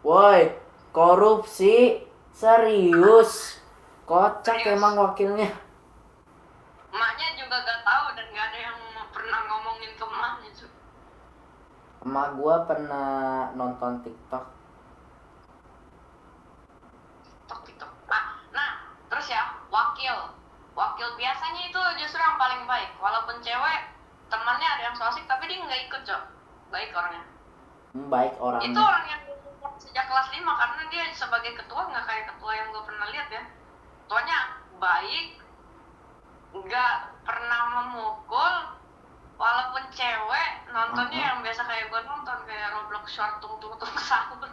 Woi, korupsi serius. Kocak Serius. emang wakilnya. Emaknya juga gak tahu dan gak ada yang pernah ngomongin ke emaknya tuh. Emak gua pernah nonton TikTok. TikTok. Nah, terus ya wakil biasanya itu justru yang paling baik. Walaupun cewek temannya ada yang so asik tapi dia nggak ikut, Cok. Baik orangnya. Baik Itu orangnya. orang yang sejak kelas 5 karena dia sebagai ketua nggak kayak ketua yang gue pernah lihat ya. Ketuanya baik, nggak pernah memukul, walaupun cewek nontonnya yang biasa kayak gue nonton kayak Roblox short tung sahur.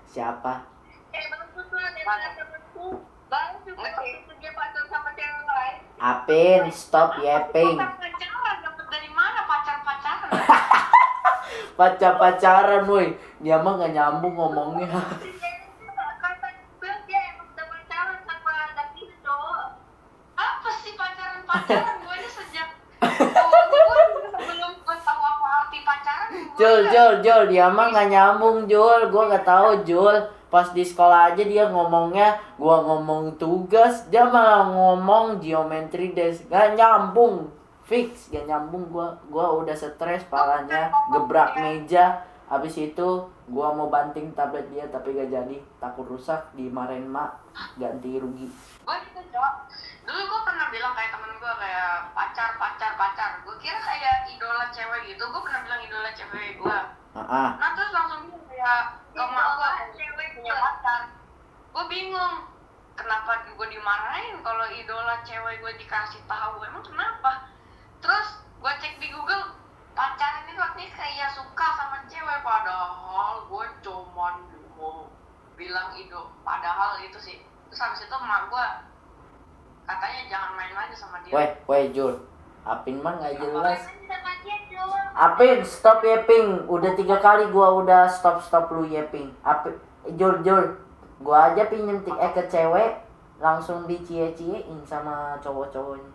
Siapa? Bagus lah daripada temenku. Baru juga itu dia pacar sama cewek lain. Apin, stop yapping. Pacaran dapet dari mana pacaran? Pacaran woi. Dia mah gak nyambung ngomongnya. Kata bilang dia emang udah pacaran sama anak itu. Apa sih pacaran? Gue aja sejak gue sebelum gue tahu apa arti pacaran. Jul, dia mah gak nyambung Jul. Gua gak tahu Jul. Pas di sekolah aja dia ngomongnya, gua ngomong tugas, dia malah ngomong geometri des. Gak nyambung. Fix gak nyambung gua. Gua udah stres palanya, gebrak meja. Habis itu gua mau banting tablet dia tapi gak jadi, takut rusak, dimarahin mak, ganti rugi. Gue gitu, Cok. Dulu gue pernah bilang kayak temen gue kayak pacar. Gue kira kayak idola cewek gitu. Gue pernah bilang idola cewek gue. Nah terus langsung bilang kayak ke mak gue cewek punya pacar. Gue bingung kenapa gue dimarahin kalau idola cewek gue dikasih tahu. Emang kenapa? Terus gue cek di Google, pacaran itu artinya kayak suka sama cewek, padahal gue cuman mau bilang padahal itu sih. Terus habis itu emak gue katanya jangan main lagi sama dia. Weh Jul, Apin mah gak jelas. Apin, stop yapping. Udah 3 kali gua udah stop lu yapping. Apin, Jul, gua aja pinjem ke cewek, langsung dicie-ciein sama cowok-cowoknya.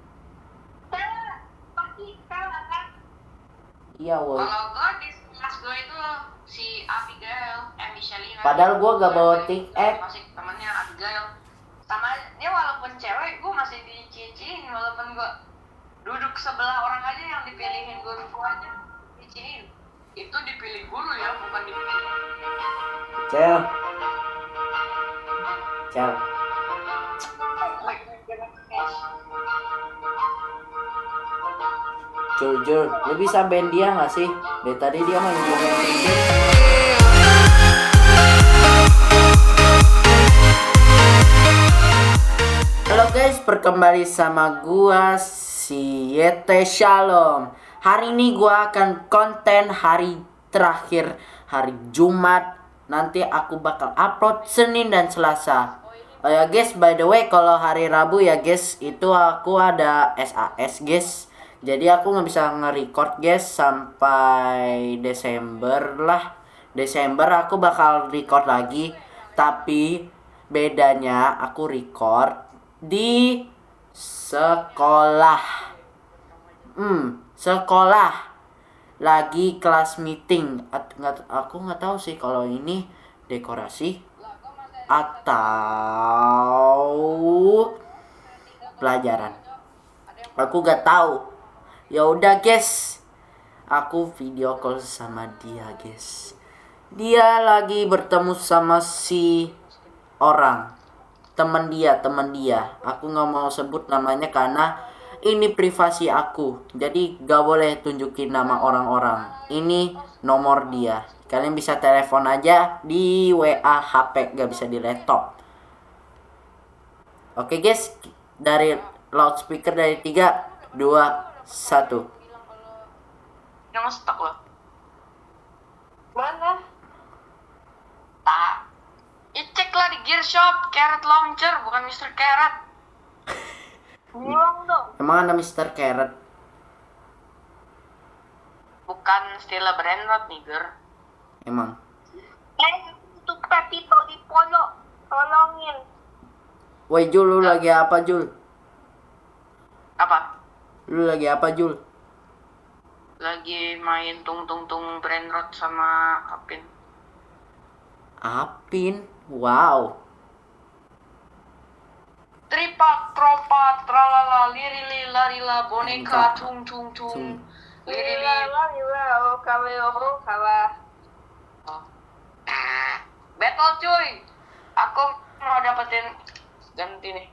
Iya woi. Kalau gue di kelas gue itu si Abigail, Michelina. Padahal gua gak bawa masih temannya Abigail. Sama dia walaupun cewek, gue masih dicicin walaupun gue duduk sebelah orang aja yang dipilihin guru gue aja dicicin. Itu dipilih guru ya, bukan dipilih. Cel. Jul, lu bisa band dia gak sih? Dari tadi dia main geometri. Halo guys, berkembali sama gua si Yete Shalom. Hari ini gua akan konten hari terakhir, hari Jumat. Nanti aku bakal upload Senin dan Selasa. Oh ya guys, by the way kalau hari Rabu ya guys, itu aku ada SAS guys. Jadi aku nggak bisa nge-record guys sampai Desember lah. Desember aku bakal record lagi. Tapi bedanya aku record di sekolah. Sekolah lagi kelas meeting. Aku nggak tahu sih kalau ini dekorasi atau pelajaran. Aku nggak tahu. Ya udah guys, aku video call sama dia guys. Dia lagi bertemu sama si orang, teman dia. Aku nggak mau sebut namanya karena ini privasi aku. Jadi gak boleh tunjukin nama orang-orang. Ini nomor dia. Kalian bisa telepon aja di WA HP, gak bisa di laptop. Oke guys, dari loudspeaker dari 3, 2, 1. Jangan stuck loh. Mana? Tak. Cek lah di Gear Shop, Carrot Launcher, bukan Mr. Carrot. Bilang dong. Emang ada Mr. Carrot? Bukan Stella Brandrod, nigger. Emang. Itu Pepito di Polo. Tolongin. Woi Jul, lu lagi apa Jul? Apa? Lu lagi apa Jul? Lagi main tung Brandrod sama Apin. Apin, wow. Tripak, tropat, tralala, lirili, larila, boneka, tung tung tung, lirili. Lila, kawa. Battle cuy. Aku mau dapetin ganti nih.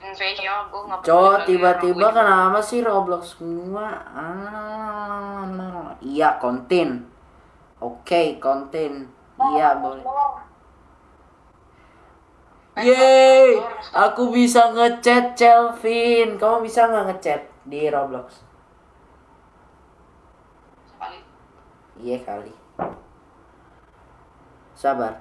Facial gue nggak. Cok, tiba-tiba kenapa sih Roblox gua? Iya, konten. Oke, konten. Iya, boleh. Yeay, aku bisa ngechat Kelvin. Kamu bisa nggak ngechat di Roblox? Sekali. Iya kali. Sabar.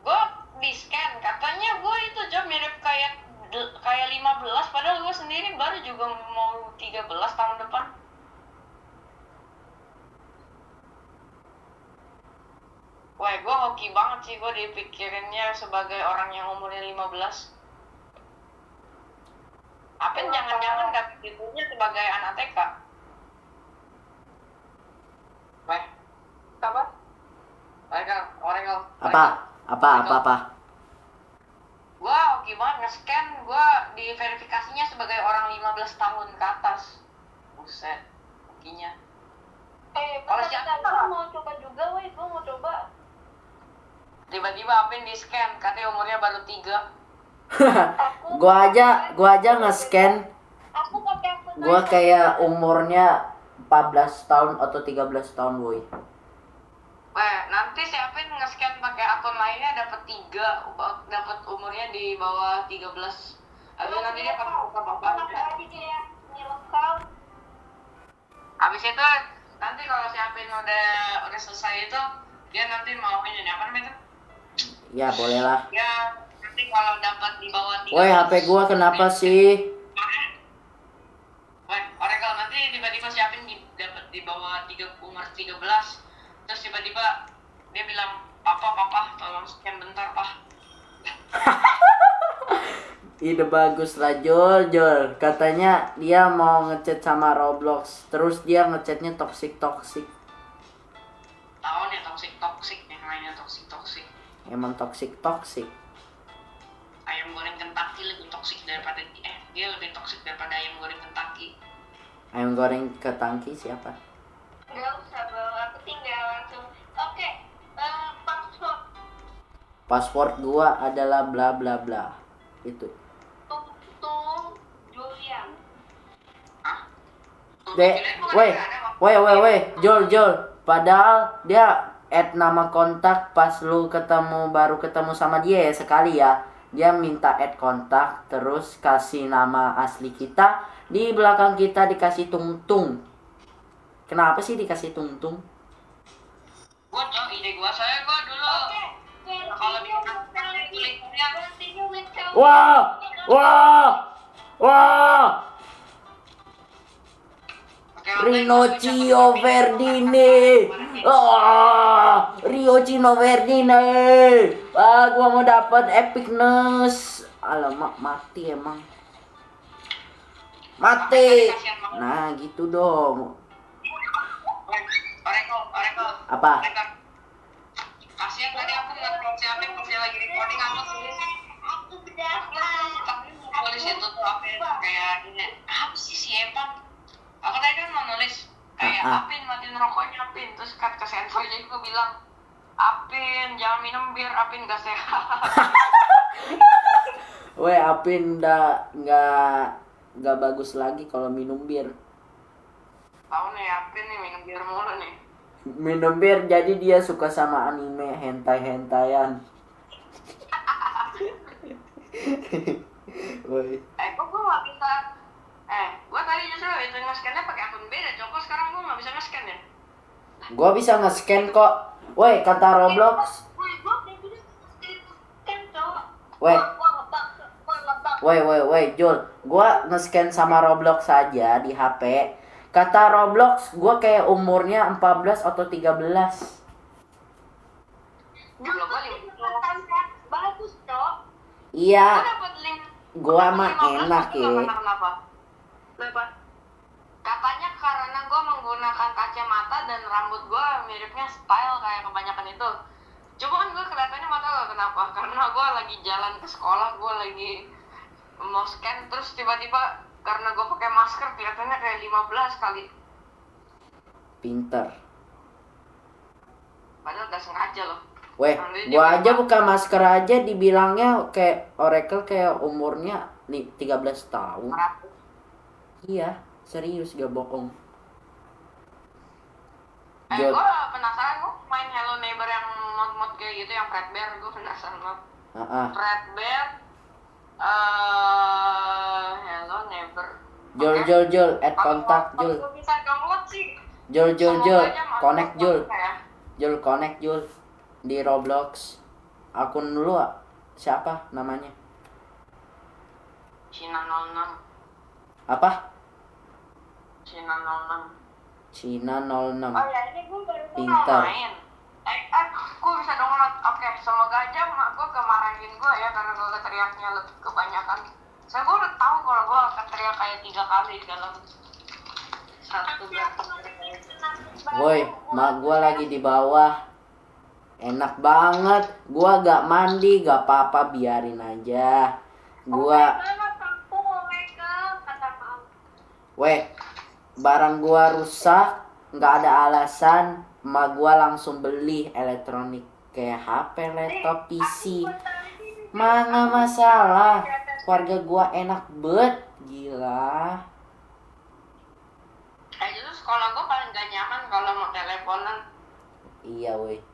Gue di scan katanya gue itu job mirip kayak 15, padahal gue sendiri baru juga mau 13 tahun depan. Wah, gue hoki banget sih gue dipikirinnya sebagai orang yang umurnya 15. Apin jangan-jangan gak pikirnya sebagai anak TK. Weh, Apa? Oregal. Apa? Gue hoki banget nge-scan, gue diverifikasinya sebagai orang 15 tahun ke atas. Buset, hokinya. Kalau siapa gue mau coba juga, gue mau coba. Tiba-tiba Apin di-scan, katanya umurnya baru 3. gua aja nge-scan. Aku pakai akun Gua kayak umurnya 14 tahun atau 13 tahun, boy. Weh, nanti si Apin nge-scan pakai akun lainnya dapat 3, dapat umurnya di bawah 13. Habis nanti dia pakai apa-apa. Habis itu nanti kalau si Apin udah selesai itu, dia nanti mau ini apa namanya? Ya, boleh lah. Ya, nanti kalau dapat di bawah 13. Woi, HP gua kenapa sih? Weh, Oracle nanti tiba-tiba si Apin dapat di bawah umur 13. Terus tiba-tiba dia bilang, Papa, tolong scan bentar, Pak. Ide bagus lah, Jol. Katanya dia mau ngechat sama Roblox. Terus dia ngechatnya toxic. Tahu nih toxic yang lainnya toxic. Emang toxic. Ayam goreng Kentucky lebih toxic daripada dia lebih toxic daripada ayam goreng Kentucky. Ayam goreng Kentucky siapa? Gak usah, Bang. Aku tinggal langsung. Oke, Password gua adalah bla bla bla. Itu. Tung Julian. Hah? Weh, Jol. Padahal dia add nama kontak pas lu baru ketemu sama dia ya sekali ya. Dia minta add kontak, terus kasih nama asli kita, di belakang kita dikasih tung. Kenapa sih dikasih tung? Gua ide gua dulu. Kalau di tulisannya Wah. Rinocchio Verdine. Rio Verdine. Gua mau dapat epicness. Alamak, mati emang. Mati. Nah, gitu dong. Oracle. Apa? Kasihan tadi aku ngeliat siapa pas dia lagi recording aku tulis. Aku berdapat. Tapi tulis itu tuh kayak gini. Apa sih si Evan? Aku tadi kan mau nulis kayak Apin matiin rokoknya Apin, terus ke sensor jadi gue bilang Apin jangan minum bir, Apin gak sehat. Weh, Apin udah nggak bagus lagi kalau minum bir. Tahu nih Apin nih minum bir mulu nih. Minum bir jadi dia suka sama anime hentai-hentayan. Woi. Kok gue gak bisa? Gue tadi justru itu nge-scan-nya pakai akun beda, Joko sekarang gue gak bisa nge-scan ya? Gua bisa nge-scan kok. Woi, kata Roblox. Woi, Jul. Gua nge-scan sama Roblox saja di HP. Kata Roblox, gua kayak umurnya 14 atau 13. Bagus, Cok. Iya. Gua mah enak ya. Kenapa? Katanya karena gue menggunakan kacamata dan rambut gue miripnya style kayak kebanyakan itu. Coba kan gue kelihatannya mata lo kenapa? Karena gue lagi jalan ke sekolah, gue lagi mau scan, terus tiba-tiba karena gue pakai masker kelihatannya kayak 15 kali. Pinter. Padahal gak sengaja loh. Weh, gua aja buka masker aja dibilangnya kayak Oracle kayak umurnya 13 tahun. Iya, serius gak bohong. Gue penasaran, gue main Hello Neighbor yang mod-mod kayak gitu, yang Fredbear, gue penasaran banget. Fredbear, Hello Neighbor. Jul, add kontak Jul. Kalau bisa download sih. Jul, connect Jul. Jul, connect Jul di Roblox. Akun lu siapa namanya? Cina 06. Apa? Cina 06. Cina 06. Oh ya, ini gue baru Pintar. main. Gue bisa download. Oke, semoga aja mak gue kemarahin gue ya karena gue teriaknya lebih kebanyakan. Saya gue udah tahu kalau gue akan teriak kayak 3 kali dalam satu Woi, mak gua lagi di bawah. Enak banget. Gua gak mandi, gak apa-apa, biarin aja. Gua Weh, barang gua rusak, nggak ada alasan, emak gua langsung beli elektronik kayak HP, laptop, PC. Mana masalah, keluarga gua enak bet, gila. Justru sekolah gua paling gak nyaman kalau mau teleponan. Iya weh,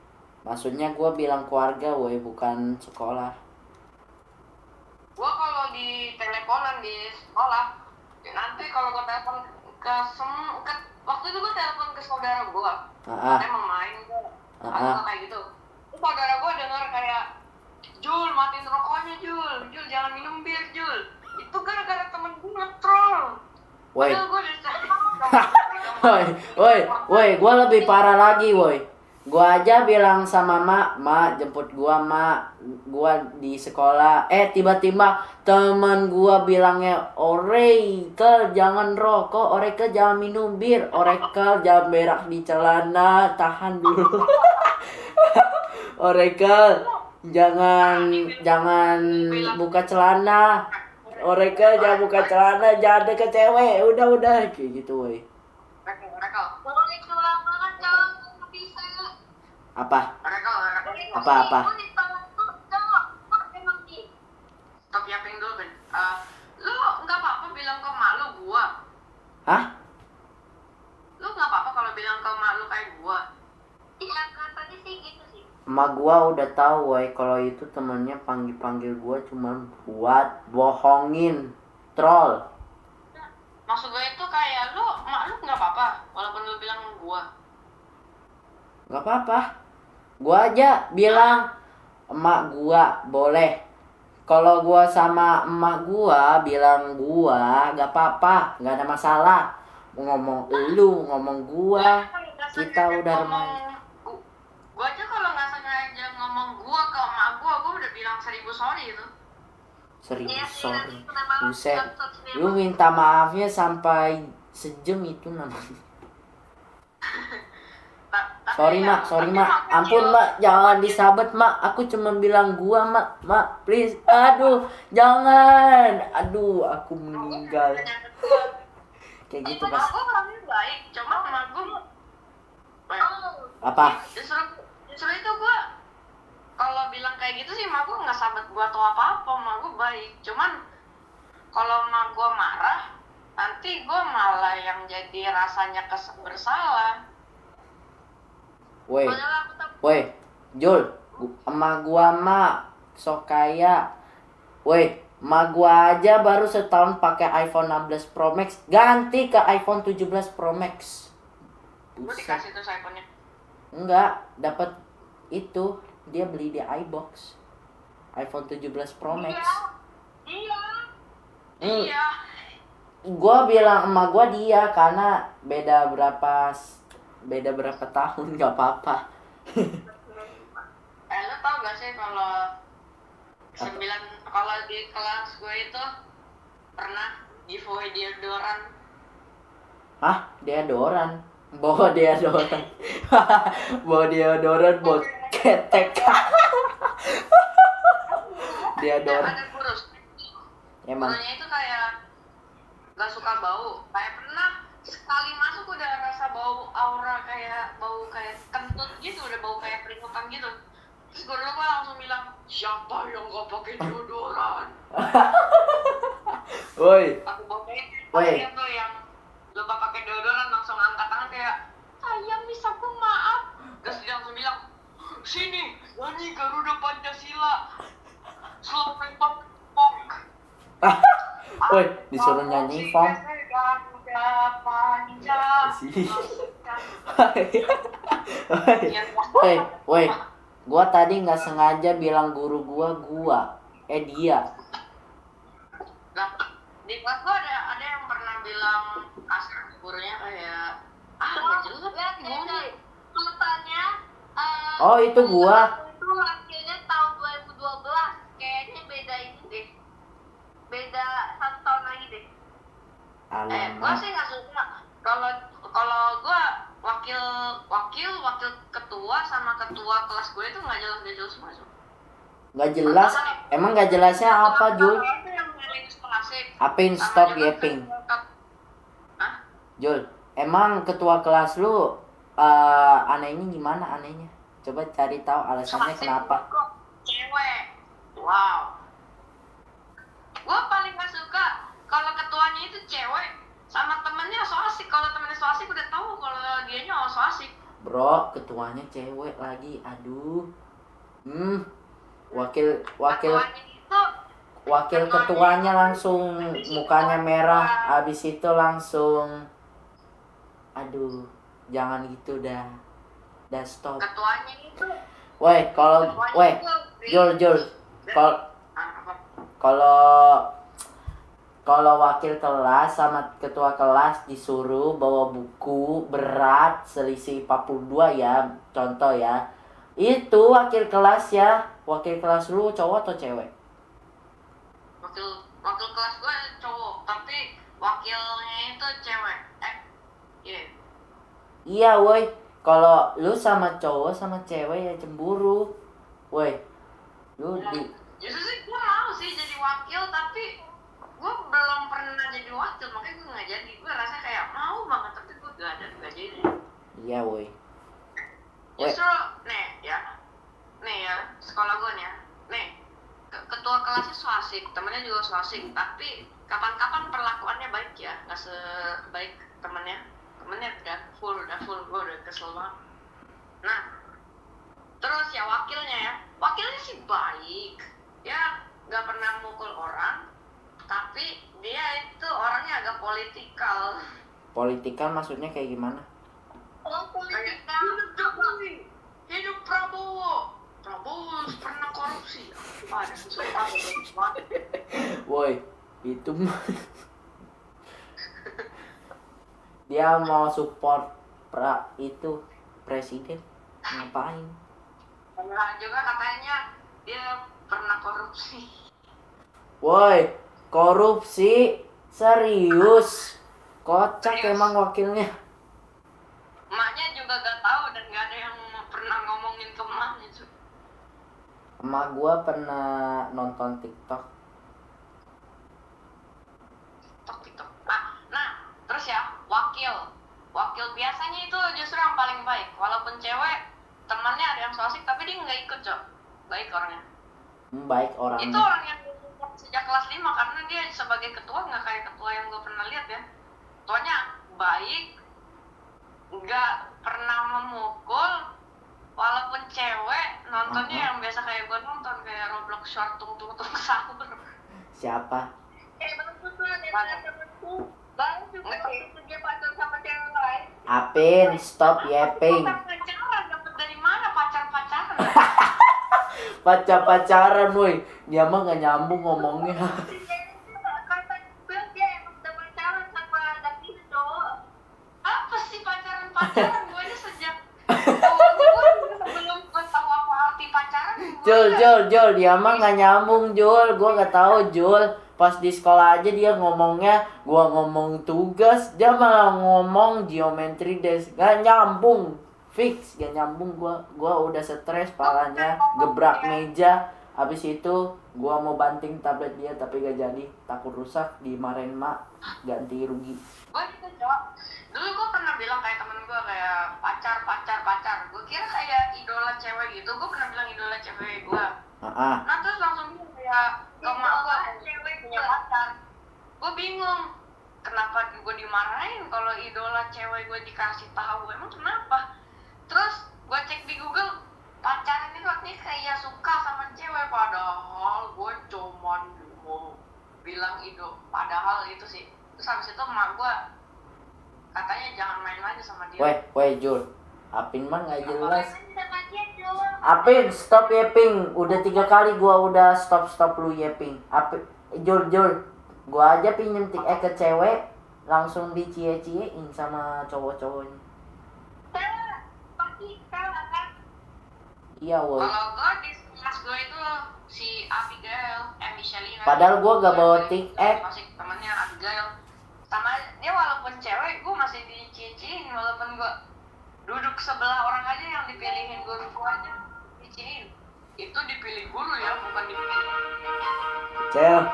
maksudnya gua bilang keluarga weh, bukan sekolah. Gua kalau di teleponan di sekolah, nanti kalau gue telepon ke waktu itu gue telepon ke saudara gue, katanya mau main gue, atau kayak gitu. Terus saudara gue denger kayak, Jul matiin rokoknya Jul jangan minum bir Jul. Itu gara-gara temen gue nge-troll. Woi, woi, gue lebih parah lagi woi. Gua aja bilang sama mak jemput gua gua di sekolah. Tiba-tiba temen gua bilangnya, Oracle jangan rokok, Oracle jangan minum bir, Oracle jangan berak di celana, tahan dulu. Oracle jangan buka celana, Oracle jangan buka celana, jangan deket cewek, udah kayak gitu woi. Apa? Stop yapping dulu Ben. Lu nggak apa-apa bilang ke mak lu gua. Hah? Lu nggak apa-apa kalau bilang ke mak lu kayak gua. Iya katanya sih gitu sih. Emak gua udah tahu woi kalau itu temennya panggil gua cuman buat bohongin, troll. Maksud gue itu kayak mak lu nggak apa-apa walaupun lu bilang gua. Nggak apa-apa. Gua aja bilang emak gua boleh. Kalau gua sama emak gua bilang gua nggak apa-apa, nggak ada masalah. Ngomong lu, ngomong gua, kita udah remaja. Gua aja kalau nggak sengaja ngomong gua ke emak gua udah bilang 1000 sorry itu. 1000 sorry. Buset. Lu minta maafnya sampai sejam itu namanya. Sorry mak, ampun mak, jangan disabet mak, aku cuma bilang gua mak, please, aduh, jangan, aku meninggal, kayak gitu pas. Aku orangnya baik, cuma sama gua apa? Justru itu gua kalau bilang kayak gitu sih, mak gua nggak sahabat gua atau apa-apa, mak gua baik, cuman kalau mak gua marah, nanti gua malah yang jadi rasanya bersalah. Woi, Jul, emak gua sok kaya. Woi, emak gua aja baru setahun pakai iPhone 16 Pro Max, ganti ke iPhone 17 Pro Max. Lu dikasih tuh iPhone-nya? Enggak, dapat itu, dia beli di iBox. iPhone 17 Pro Max. Iya. Gua bilang emak gua dia karena beda berapa tahun, nggak apa-apa. Lo tau gak sih kalau di kelas gue itu pernah giveaway deodoran? Hah? Deodoran? Bawa deodoran. Bawa deodoran buat ketek. Deodoran. Ada kurus. Emang. Gurunya itu kayak gak suka bau. Kayak pernah sekali masuk udah rasa bau aura kayak bau kayak kentut gitu, udah bau kayak keringetan gitu. Terus guru gue langsung bilang, siapa yang gak pakai deodoran? Woi. Aku bokain. Woi. Dia tuh yang lupa pakai deodoran langsung angkat tangan kayak, sayang Miss aku maaf. Terus dia langsung bilang, sini nyanyi Garuda Pancasila. Selamat pok. Woi, disuruh nyanyi Fong. Garuda Pancasila. Woi. Gua tadi nggak sengaja bilang guru gua. Dia. Nah, di kelas gua ada yang pernah bilang kasar ke gurunya kayak nggak jelas guru. Sultannya Oh, itu gua. itu wakilnya tahun 2012. Kayaknya beda ini deh. Beda 1 tahun lagi deh. Gua Alamak. sih nggak suka kalau gua wakil ketua sama ketua kelas gue itu nggak jelas masuk. Nggak jelas. Emang nggak jelasnya apa, Jul? Itu yang paling klasik. Apin stop yapping. Hah? Jul, emang ketua kelas lu anehnya gimana anehnya? Coba cari tahu alasannya kenapa. Kok cewek. Wow. Gue paling gak suka kalau ketuanya itu cewek sama temennya so asik. Kalau temennya so asik udah tahu kalau dianya so asik. Bro, ketuanya cewek lagi. Aduh. Wakil Ketuanya itu ketuanya langsung mukanya merah, abis itu langsung aduh, jangan gitu dah. Dah stop. ketuanya itu Woi, Jul. Kalau wakil kelas sama ketua kelas disuruh bawa buku berat selisih 42 ya, contoh ya. Itu wakil kelas ya. Wakil kelas lu cowok atau cewek? wakil kelas gue cowok, tapi wakilnya itu cewek. Iya, woi. Kalau lu sama cowok sama cewek ya cemburu. Woi. Lu di Justru sih gue mau sih jadi wakil, tapi gue belum pernah jadi wakil, makanya gue nggak jadi. Gue rasa kayak mau banget, tapi gue gak jadi. Iya, woi. Justru nih ya sekolah gue nih ya, ketua kelasnya so asik, temennya juga so asik, tapi kapan-kapan perlakuannya baik ya, nggak sebaik temennya udah full, gue udah kesel banget. Nah, terus ya wakilnya sih baik, ya nggak pernah mukul orang, tapi dia itu orangnya agak politikal. Politikal maksudnya kayak gimana? Hidup Prabowo pernah korupsi. Ada sesuatu banget. Woi, itu dia mau support presiden ngapain? Nah, juga katanya dia pernah korupsi. Woi, korupsi serius? Kocak emang wakilnya. Emaknya juga gak tahu dan gak ada yang pernah ngomongin ke emaknya. Emak gua pernah nonton TikTok. Nah, terus ya wakil biasanya itu justru yang paling baik. Walaupun cewek, temannya ada yang so asik tapi dia nggak ikut, Cok. Baik orangnya. Baik orangnya. Itu orang yang sejak kelas 5 karena dia sebagai ketua nggak kayak ketua yang gue pernah lihat ya. Ketuanya baik, nggak pernah memukul, walaupun cewek nontonnya yang biasa kayak gue nonton kayak Roblox short tung sahur. Siapa? Bagus tuh ada temenku baru juga dia pacar sama cewek lain. Apin, stop yapping. Pacaran dapet dari mana pacaran? Pacaran, woi. Dia mah nggak nyambung ngomongnya. Apa sih pacaran? Gue aja sejak gue sebelum gue tahu apa arti pacaran. Jul, dia mah nggak nyambung, Jul. Gua nggak tahu, Jul. Pas di sekolah aja dia ngomongnya, gua ngomong tugas, dia malah ngomong geometry desk. Gak nyambung. Fix, gak nyambung gua udah stres palanya, gebrak meja. Habis itu gua mau banting tablet dia tapi gak jadi, takut rusak, dimarahin mak, ganti rugi. Gue gitu, Cok. Dulu gue pernah bilang kayak temen gue kayak pacar. Gue kira kayak idola cewek gitu. Gue pernah bilang idola cewek gue. Nah terus langsung bilang kayak ke mak gue cewek punya pacar. Gue bingung kenapa gue dimarahin kalau idola cewek gue dikasih tahu. Emang kenapa? Terus gue cek di Google, pacaran itu artinya kayak suka sama cewek, padahal gue cuman mau bilang padahal itu sih. Terus habis itu emak gue katanya jangan main lagi sama dia. Weh Jul, Apin mah nggak jelas. Apin stop yapping, udah 3 kali gua udah stop lu yapping. Apin, Jul, gua aja pinjem ke cewek langsung dicie-ciein sama cowok-cowoknya. Iya woi. Kalau gue di kelas gue itu si Abigail, Michelina. Padahal gue gak bawa TikTok. Masih temennya Abigail. Sama dia walaupun cewek, gue masih dicicin walaupun gue duduk sebelah orang aja yang dipilihin guru gue aja dicicin. Itu dipilih guru ya, bukan dipilih. Cel.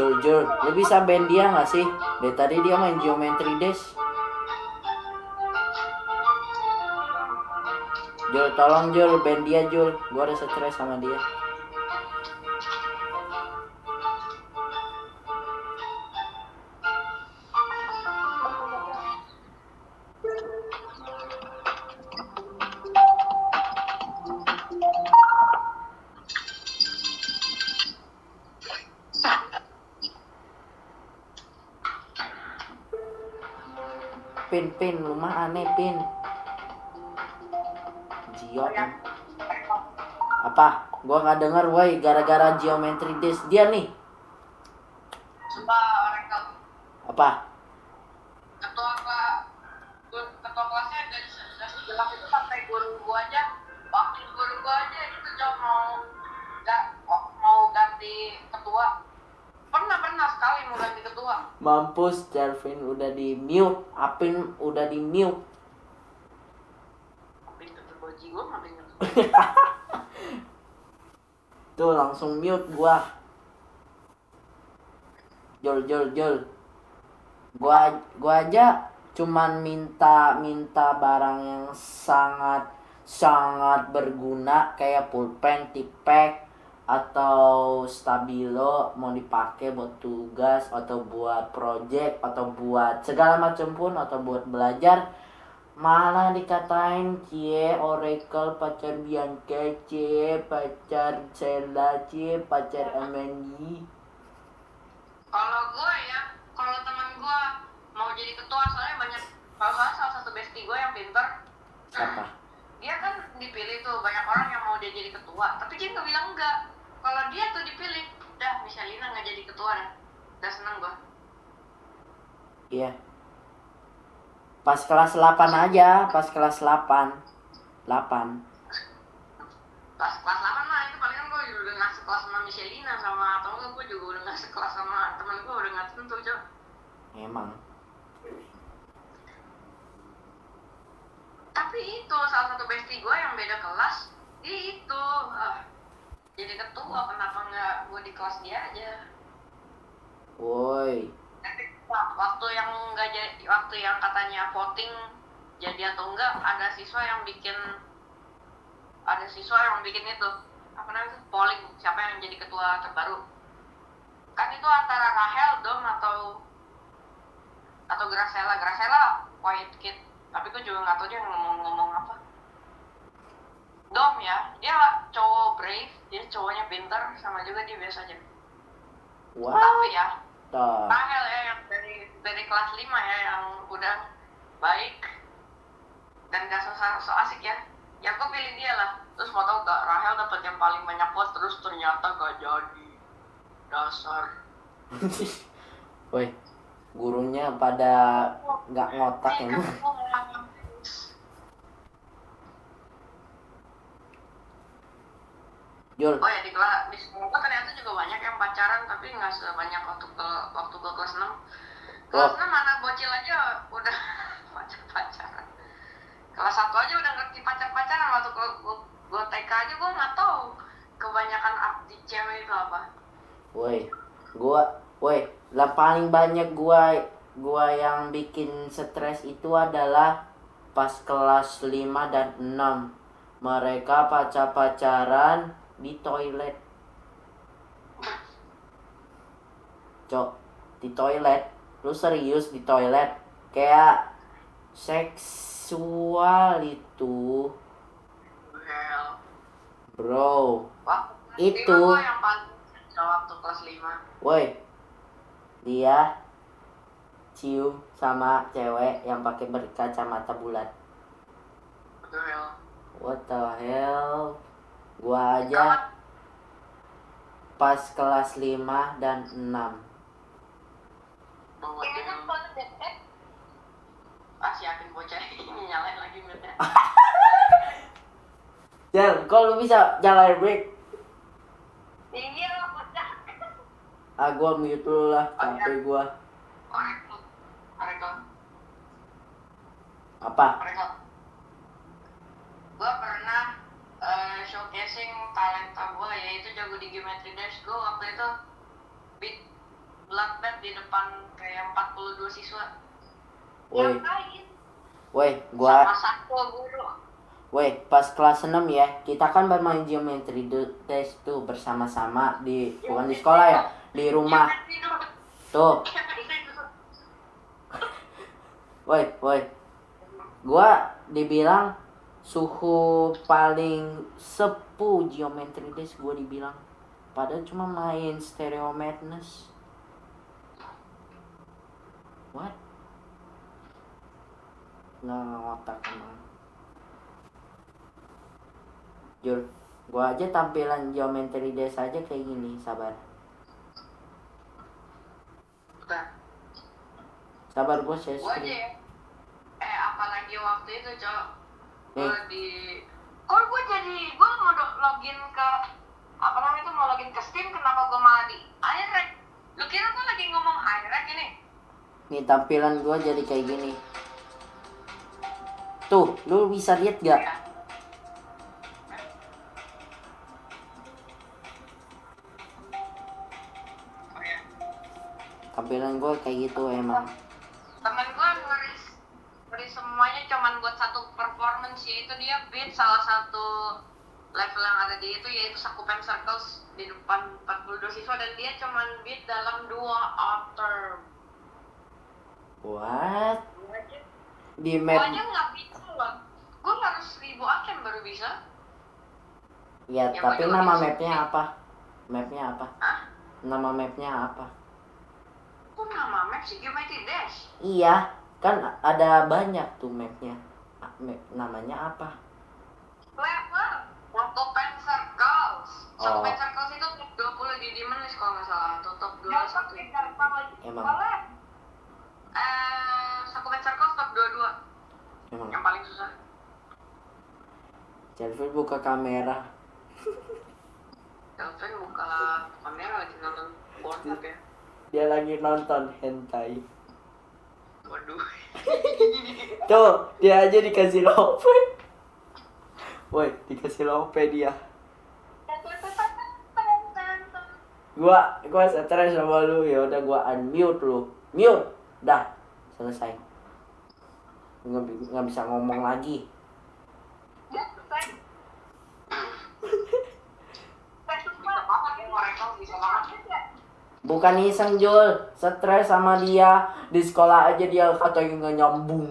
Jul, lu bisa band dia gak sih? Dari tadi dia main geometry desk. Jul, tolong Jul, band dia Jul. Gua udah stres sama dia. Pin, lu mah aneh, Pin. Gio. Apa? Gua nggak denger, woi, gara-gara geometry desk dia nih. Sumpah orang kau. Apa? Ketua kelasnya dari sebelah itu sampai guru gua aja, wakil guru gua aja itu cuma mau ganti ketua. Pernah sekali mau ganti ketua. Mampus, Jarvin udah di mute, Apin udah di mute. Apin keterboji gua nggak denger. Tuh langsung mute gua. Jol. Gua aja cuman minta barang yang sangat berguna kayak pulpen, tipek atau stabilo mau dipakai buat tugas atau buat project atau buat segala macam pun atau buat belajar, malah dikatain cie Oracle, pacar Bianca, cie pacar Sheila, cie pacar MNI. Kalau teman gue mau jadi ketua, soalnya salah satu bestie gue yang pinter. Siapa? Dia kan dipilih tuh, banyak orang yang mau dia jadi ketua, tapi dia nggak bilang enggak. Kalau dia tuh dipilih, dah Michelina nggak jadi ketua dah. Udah seneng gue. Iya. Pas kelas 8 aja, pas kelas 8. Pas kelas 8 mah itu palingan gue udah nggak sekelas sama Michelina sama atau enggak gue juga udah nggak sekelas sama temen gue, udah nggak tentu Cok. Emang. Tapi itu salah satu bestie gue yang beda kelas, dia itu jadi ketua, kenapa nggak gue di kelas dia aja? Woi. Waktu yang katanya voting jadi atau enggak, ada siswa yang bikin itu apa namanya, polling siapa yang jadi ketua terbaru. Kan itu antara Rahel, Dom atau Graciela quiet kid, tapi gue juga nggak tahu dia ngomong apa. Dom ya, dia cowok brave, dia cowoknya pintar, sama juga dia biasa aja. Wow. Tapi ya Rahel ya yang dari kelas 5 ya, yang udah baik dan gak so asik ya gue pilih dia lah. Terus mau tau gak, Rahel dapat yang paling banyak vote, terus ternyata gak jadi. Dasar. Woi, gurunya pada nggak ngotak ya. Jul. Oh ya, di sekolah gua ternyata juga banyak yang pacaran, tapi nggak sebanyak waktu gua kelas 6. Kelas 6 anak bocil aja udah pacaran. Kelas 1 aja udah ngerti pacaran. Waktu gua TK aja gua nggak tahu kebanyakan arti cewek itu apa. Lah paling banyak gua yang bikin stres itu adalah pas kelas 5 dan 6. Mereka pacaran di toilet. Cok, di toilet. Lu serius di toilet? Kayak seksual itu. Hell. Bro. Wah, itu gua yang paling waktu kelas 5. Woi. Dia cium sama cewek yang pakai berkacamata bulat. What the hell? Gua aja pas kelas 5 dan 6. Si yakin bocah ini nyalain lagi mute-nya. Jel, kok lu bisa nyalain break? Iya lah bocah. Gua mute dulu lah, capek gua. Apa? Gua pernah showcasing talenta gua, yaitu jago di Geometry Dash. Gua waktu itu beat bloodbath di depan kayak 42 siswa. Gua sama satu guru. Pas kelas 6 ya, kita kan bermain Geometry Dash tuh bersama-sama bukan di sekolah ya, di rumah. Tuh. Gua dibilang suhu paling sepuh Geometry Dash, gua dibilang. Padahal cuma main Stereo Madness. What? Nggak otak emang. Jul, gua aja tampilan Geometry Dash aja kayak gini, sabar. Sabar bos, ya. Gua aja apalagi waktu itu, Cok. Gua mau login ke mau login ke Steam, kenapa gua malah di iRack? Lu kira gua lagi ngomong iRack ini? Nih tampilan gua jadi kayak gini. Tuh, lu bisa lihat gak? Ya. Tampilan gue kayak gitu emang. Temen gue ngeris semuanya cuman buat satu performance, yaitu dia beat salah satu level yang ada di itu, yaitu Sakupen Circles di depan 42 siswa, dan dia cuman beat dalam 2 outer. What? Di Gue map aja nggak bisa loh. Gue harus 1000 item baru bisa. ya tapi nama mapnya apa? Mapnya apa? Hah? Nama mapnya apa? Kok nama map sih Geometry Dash? Iya, kan ada banyak tuh mapnya. Namanya apa? Level Sakupen Circles. Sakupen Circles itu top 20 di Demon List kalau nggak salah, atau top 21. Emang. Sakupen Circles top 22. Emang. Yang paling susah. Jelvin buka kamera. Jelvin buka kamera lagi nonton Pornhub ya. Dia lagi nonton hentai. Waduh. Tuh, dia aja dikasih lope. Woi, dikasih lope dia. Gua stres sama lu, ya udah gua unmute lu. Mute. Dah, selesai. Nggak bisa ngomong lagi. Bukan iseng Jul, stres sama dia. Di sekolah aja dia katanya nggak nyambung.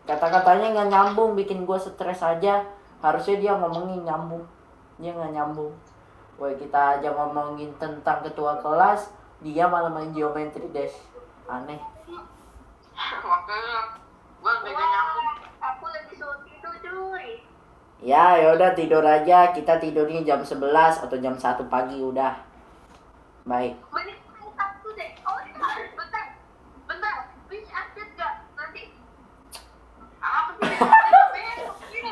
Kata-katanya nggak nyambung, bikin gue stres aja. Harusnya dia ngomongin nyambung, dia nggak nyambung. Woi, kita aja ngomongin tentang ketua kelas, dia malah main Geometry Dash. Aneh. Waktunya gue beda nyambung. Aku lagi suruh tidur cuy. Ya udah tidur aja. Kita tidurnya jam 11 atau jam 1 pagi udah. Baik. Menit satu deh. Oh bentar. Bisa update gak nanti? Apa sih?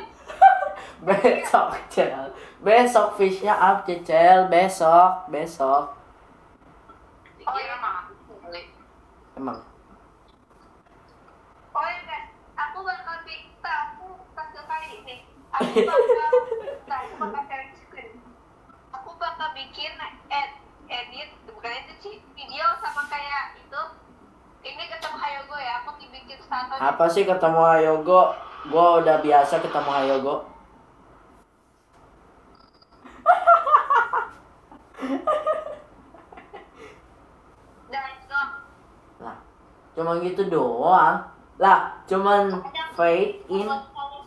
Besok Jel. Besok fishnya up, Cecel. Besok. Dikira mah. Emang. Oh ya guys, aku bakal aku bakal bikin edit bukan itu sih video sama kayak itu. Ini ketemu Hayogo ya, aku dibikin satu. Apa sih ketemu Hayogo? Gua udah biasa ketemu Hayogo. Dan itu Lah, cuma gitu doang. Lah, cuman fade in.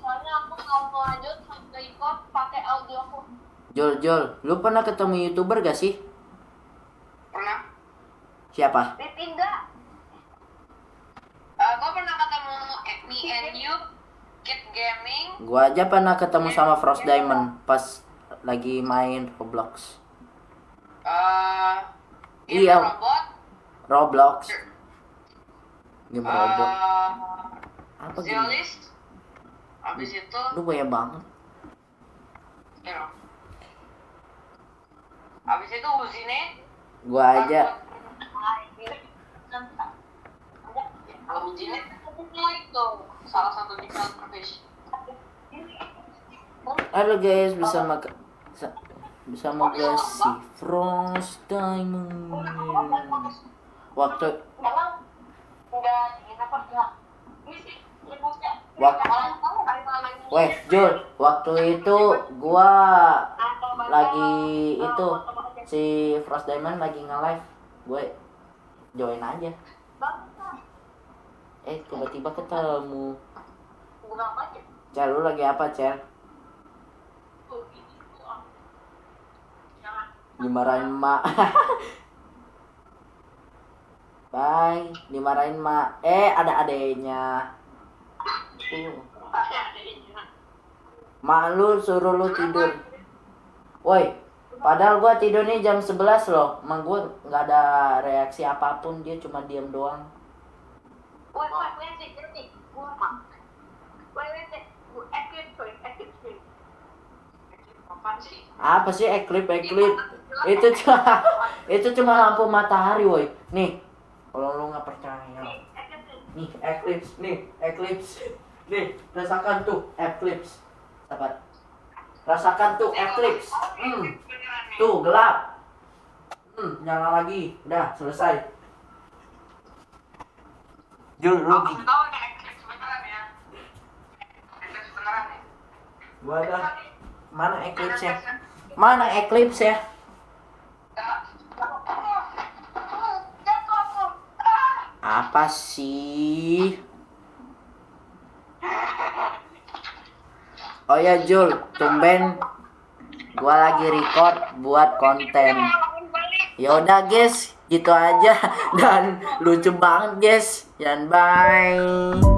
soalnya aku nggak mau lanjut sampai record pakai audio aku. Jol, lu pernah ketemu YouTuber gak sih? Pernah. Siapa? Tidak. Gue pernah ketemu Me and You, Kid Gaming. Gua aja pernah ketemu sama Frost Diamond pas lagi main Roblox. Iya. Robot. Roblox. Game robot. Apa game? Zeolist. Abis itu. Lu banyak banget. Ya. Abis itu Uzine. Gua aja. Kalau Uzine itu salah satu di Fish. Halo guys, bersama gua si Frost Diamond. Waktu Weh, Jul, waktu itu gua lagi itu si Frost Diamond lagi nge-live. Gue join aja. Tiba-tiba ketemu. Cel, lu lagi apa, Cel? Dimarahin mak. Bye, dimarahin mak. Ada adeknya. Mak lu suruh lu tidur. Woi, padahal gua tidurnya jam 11 loh. Mak gua nggak ada reaksi apapun, dia cuma diam doang. Apa sih eclipse? Itu cuma lampu matahari, woi. Nih, kalau lu nggak percaya. Nih, eclipse. Nih, rasakan tuh eclipse. Sahabat. Rasakan tuh eclipse. Tuh gelap. Nyala lagi. Udah, selesai. Jul, lu Aku tahu nih Eclipse beneran ya. Eclipse beneran nih. Gua ada. Mana eclipse ya? Mana eclipse ya? Apa sih? Oh ya Jul, tumben gua lagi record buat konten. Yaudah guys, gitu aja. Dan lucu banget guys. Dan bye.